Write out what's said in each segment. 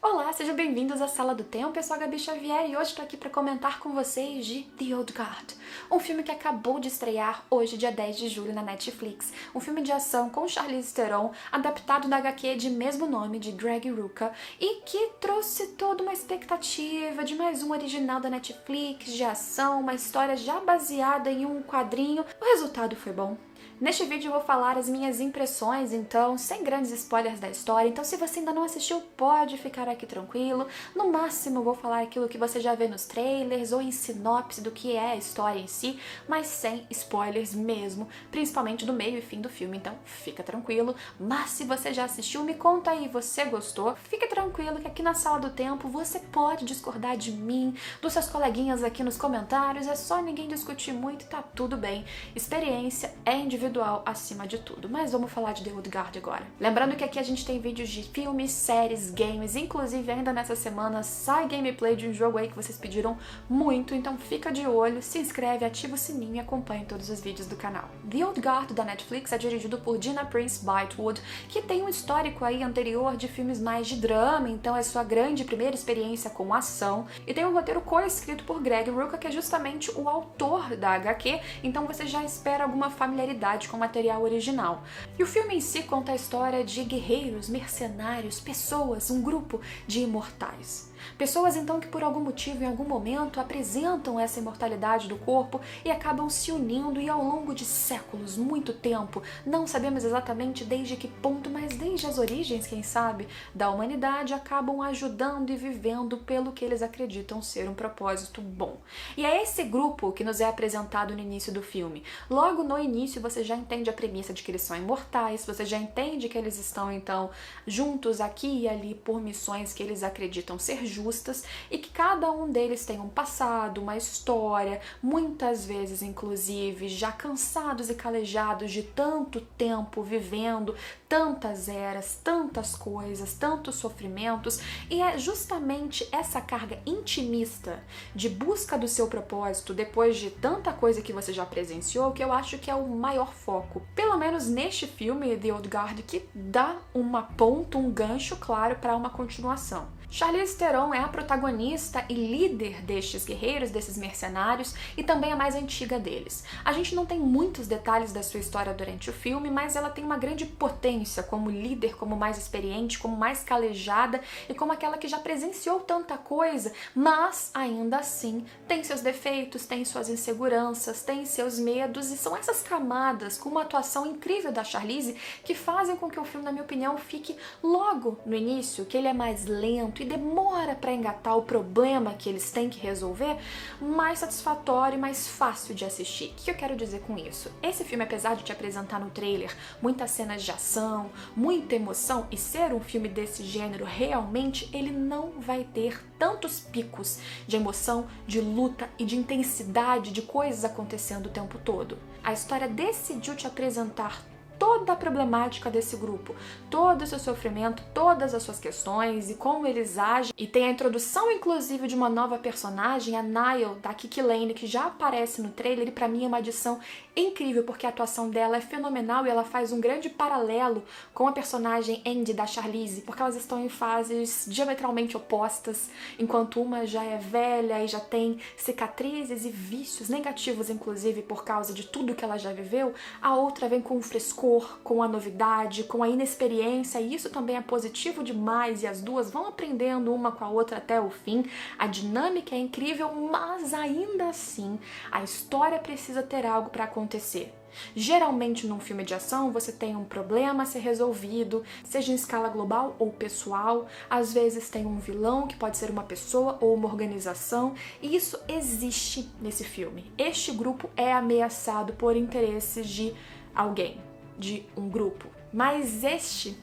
Olá, sejam bem-vindos à Sala do Tempo, eu sou a Gabi Xavier e hoje estou aqui para comentar com vocês de The Old Guard, um filme que acabou de estrear hoje, dia 10 de julho, na Netflix. Um filme de ação com Charlize Theron, adaptado da HQ de mesmo nome, de Greg Rucka, e que trouxe toda uma expectativa de mais um original da Netflix, de ação, uma história já baseada em um quadrinho. O resultado foi bom. Neste vídeo eu vou falar as minhas impressões, então, sem grandes spoilers da história, então se você ainda não assistiu, pode ficar aqui tranquilo. No máximo eu vou falar aquilo que você já vê nos trailers ou em sinopse do que é a história em si, mas sem spoilers mesmo, principalmente do meio e fim do filme, então fica tranquilo. Mas se você já assistiu, me conta aí, você gostou? Fique tranquilo que aqui na Sala do Tempo você pode discordar de mim, dos seus coleguinhas aqui nos comentários, é só ninguém discutir muito e tá tudo bem. Experiência é individual acima de tudo, mas vamos falar de The Old Guard agora. Lembrando que aqui a gente tem vídeos de filmes, séries, games, inclusive ainda nessa semana sai gameplay de um jogo aí que vocês pediram muito, então fica de olho, se inscreve, ativa o sininho e acompanhe todos os vídeos do canal. The Old Guard da Netflix é dirigido por Gina Prince Bythewood, que tem um histórico aí anterior de filmes mais de drama, então é sua grande primeira experiência com ação, e tem um roteiro co-escrito por Greg Rucka, que é justamente o autor da HQ, então você já espera alguma familiaridade com o material original. E o filme em si conta a história de guerreiros, mercenários, pessoas, um grupo de imortais. Pessoas então que por algum motivo, em algum momento, apresentam essa imortalidade do corpo e acabam se unindo e ao longo de séculos, muito tempo, não sabemos exatamente desde que ponto, mas desde as origens, quem sabe, da humanidade, acabam ajudando e vivendo pelo que eles acreditam ser um propósito bom. E é esse grupo que nos é apresentado no início do filme. Logo no início você já entende a premissa de que eles são imortais, você já entende que eles estão então juntos aqui e ali por missões que eles acreditam ser justas e que cada um deles tem um passado, uma história, muitas vezes inclusive já cansados e calejados de tanto tempo vivendo, tantas eras, tantas coisas, tantos sofrimentos, e é justamente essa carga intimista de busca do seu propósito depois de tanta coisa que você já presenciou que eu acho que é o maior foco, pelo menos neste filme The Old Guard, que dá uma ponta, um gancho claro para uma continuação. Charlize Theron é a protagonista e líder destes guerreiros, desses mercenários, e também a mais antiga deles. A gente não tem muitos detalhes da sua história durante o filme, mas ela tem uma grande potência como líder, como mais experiente, como mais calejada e como aquela que já presenciou tanta coisa, mas ainda assim tem seus defeitos, tem suas inseguranças, tem seus medos, e são essas camadas com uma atuação incrível da Charlize que fazem com que o filme, na minha opinião, fique logo no início, que ele é mais lento e demora para engatar o problema que eles têm que resolver, mais satisfatório e mais fácil de assistir. O que eu quero dizer com isso? Esse filme, apesar de te apresentar no trailer muitas cenas de ação, muita emoção, e ser um filme desse gênero, realmente ele não vai ter tantos picos de emoção, de luta e de intensidade de coisas acontecendo o tempo todo. A história decidiu te apresentar toda a problemática desse grupo, todo o seu sofrimento, todas as suas questões e como eles agem, e tem a introdução inclusive de uma nova personagem, a Nile, da Kiki Lane, que já aparece no trailer, e pra mim é uma adição incrível porque a atuação dela é fenomenal e ela faz um grande paralelo com a personagem Andy da Charlize, porque elas estão em fases diametralmente opostas, enquanto uma já é velha e já tem cicatrizes e vícios negativos inclusive por causa de tudo que ela já viveu, a outra vem com um frescor, com a novidade, com a inexperiência, e isso também é positivo demais, e as duas vão aprendendo uma com a outra até o fim. A dinâmica é incrível, mas ainda assim a história precisa ter algo para acontecer. Geralmente num filme de ação você tem um problema a ser resolvido, seja em escala global ou pessoal, às vezes tem um vilão que pode ser uma pessoa ou uma organização, e isso existe nesse filme. Este grupo é ameaçado por interesses de alguém, de um grupo, mas este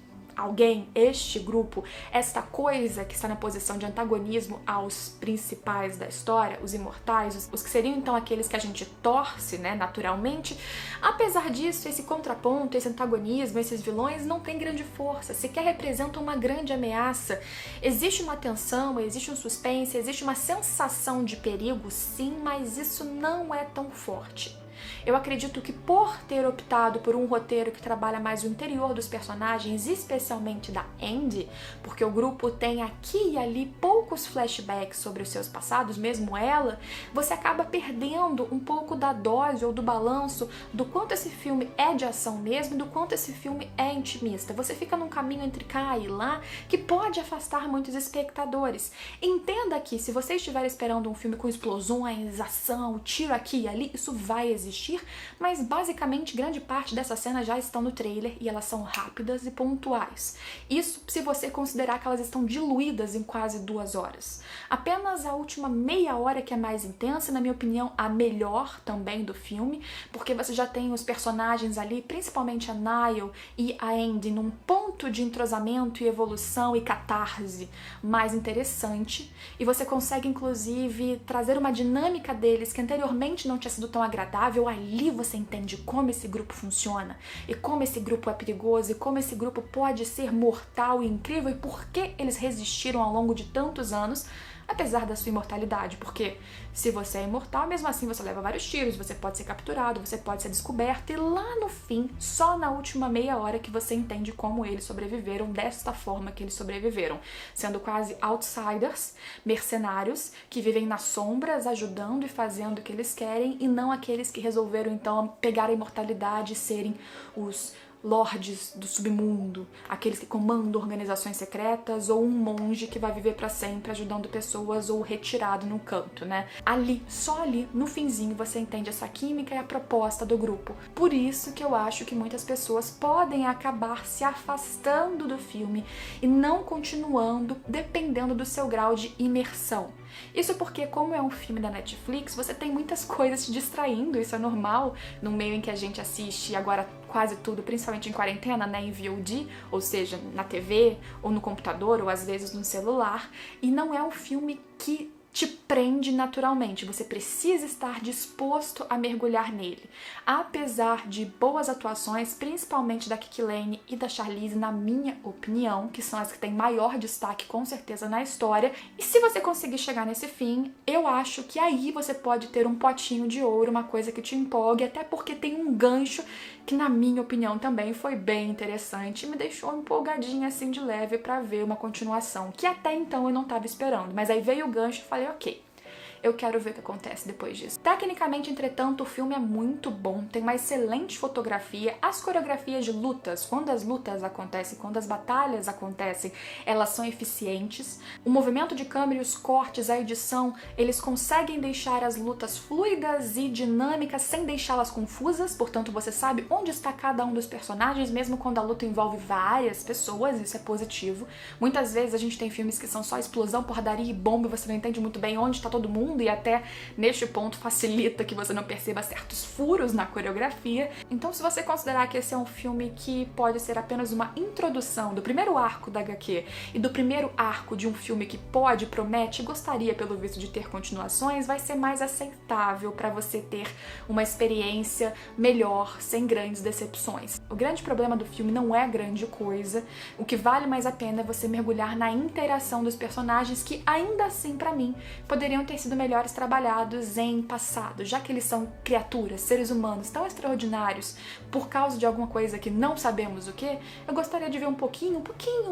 grupo, esta coisa que está na posição de antagonismo aos principais da história, os imortais, os que seriam então aqueles que a gente torce, né, naturalmente, apesar disso, esse contraponto, esse antagonismo, esses vilões não têm grande força, sequer representam uma grande ameaça. Existe uma tensão, existe um suspense, existe uma sensação de perigo, sim, mas isso não é tão forte. Eu acredito que por ter optado por um roteiro que trabalha mais o interior dos personagens, especialmente da Andy, porque o grupo tem aqui e ali poucos flashbacks sobre os seus passados, mesmo ela, você acaba perdendo um pouco da dose ou do balanço do quanto esse filme é de ação mesmo e do quanto esse filme é intimista. Você fica num caminho entre cá e lá que pode afastar muitos espectadores. Entenda que se você estiver esperando um filme com explosões, ação, tiro aqui e ali, isso vai existir, mas basicamente grande parte dessas cenas já estão no trailer e elas são rápidas e pontuais. Isso se você considerar que elas estão diluídas em quase 2 horas. Apenas a última meia hora que é mais intensa, na minha opinião, a melhor também do filme, porque você já tem os personagens ali, principalmente a Niall e a Andy, num ponto de entrosamento e evolução e catarse mais interessante, e você consegue inclusive trazer uma dinâmica deles que anteriormente não tinha sido tão agradável. Ali você entende como esse grupo funciona e como esse grupo é perigoso e como esse grupo pode ser mortal e incrível e por que eles resistiram ao longo de tantos anos apesar da sua imortalidade, porque se você é imortal, mesmo assim você leva vários tiros, você pode ser capturado, você pode ser descoberto, e lá no fim, só na última meia hora que você entende como eles sobreviveram desta forma que eles sobreviveram, sendo quase outsiders, mercenários, que vivem nas sombras, ajudando e fazendo o que eles querem, e não aqueles que resolveram então pegar a imortalidade e serem os lordes do submundo, aqueles que comandam organizações secretas, ou um monge que vai viver pra sempre ajudando pessoas ou retirado num canto, né? Ali, só ali, no finzinho, você entende essa química e a proposta do grupo. Por isso que eu acho que muitas pessoas podem acabar se afastando do filme e não continuando, dependendo do seu grau de imersão. Isso porque, como é um filme da Netflix, você tem muitas coisas te distraindo, isso é normal, no meio em que a gente assiste agora quase tudo, principalmente em quarentena, né, em VOD, ou seja, na TV, ou no computador, ou às vezes no celular, e não é um filme que te prende naturalmente, você precisa estar disposto a mergulhar nele. Apesar de boas atuações, principalmente da Kiki Layne e da Charlize, na minha opinião, que são as que têm maior destaque com certeza na história, e se você conseguir chegar nesse fim, eu acho que aí você pode ter um potinho de ouro, uma coisa que te empolgue, até porque tem um gancho que na minha opinião também foi bem interessante e me deixou empolgadinha assim de leve pra ver uma continuação, que até então eu não tava esperando, mas aí veio o gancho e falei, ok, eu quero ver o que acontece depois disso. Tecnicamente, entretanto, o filme é muito bom, tem uma excelente fotografia, as coreografias de lutas, quando as lutas acontecem, quando as batalhas acontecem, elas são eficientes. O movimento de câmera e os cortes, a edição, eles conseguem deixar as lutas fluidas e dinâmicas sem deixá-las confusas, portanto você sabe onde está cada um dos personagens, mesmo quando a luta envolve várias pessoas, isso é positivo. Muitas vezes a gente tem filmes que são só explosão, porradaria e bomba, e você não entende muito bem onde está todo mundo, e até neste ponto facilita que você não perceba certos furos na coreografia. Então, se você considerar que esse é um filme que pode ser apenas uma introdução do primeiro arco da HQ e do primeiro arco de um filme que pode, promete e gostaria, pelo visto, de ter continuações, vai ser mais aceitável para você ter uma experiência melhor, sem grandes decepções. O grande problema do filme não é grande coisa, o que vale mais a pena é você mergulhar na interação dos personagens, que ainda assim, para mim, poderiam ter sido melhores trabalhados em passado, já que eles são criaturas, seres humanos tão extraordinários por causa de alguma coisa que não sabemos o que. Eu gostaria de ver um pouquinho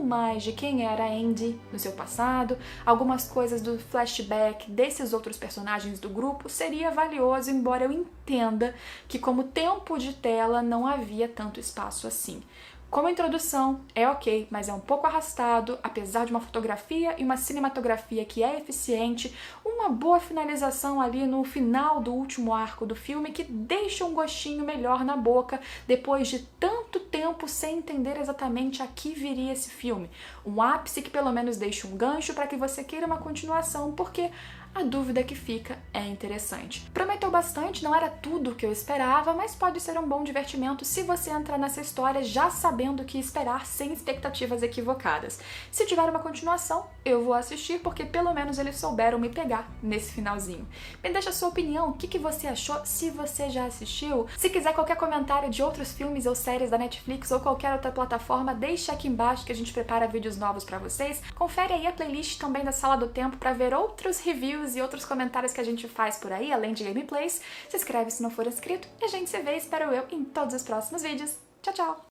mais de quem era a Andy no seu passado, algumas coisas do flashback desses outros personagens do grupo, seria valioso, embora eu entenda que como tempo de tela não havia tanto espaço assim. Como introdução, é ok, mas é um pouco arrastado, apesar de uma fotografia e uma cinematografia que é eficiente, uma boa finalização ali no final do último arco do filme que deixa um gostinho melhor na boca depois de tanto tempo sem entender exatamente a que viria esse filme. Um ápice que pelo menos deixa um gancho para que você queira uma continuação, porque a dúvida que fica é interessante. Prometeu bastante, não era tudo o que eu esperava, mas pode ser um bom divertimento se você entrar nessa história já sabendo sabendo o que esperar sem expectativas equivocadas. Se tiver uma continuação, eu vou assistir porque pelo menos eles souberam me pegar nesse finalzinho. Me deixa a sua opinião, o que você achou, se você já assistiu. Se quiser qualquer comentário de outros filmes ou séries da Netflix ou qualquer outra plataforma, deixa aqui embaixo que a gente prepara vídeos novos pra vocês. Confere aí a playlist também da Sala do Tempo pra ver outros reviews e outros comentários que a gente faz por aí, além de gameplays. Se inscreve se não for inscrito e a gente se vê, espero eu, em todos os próximos vídeos. Tchau, tchau!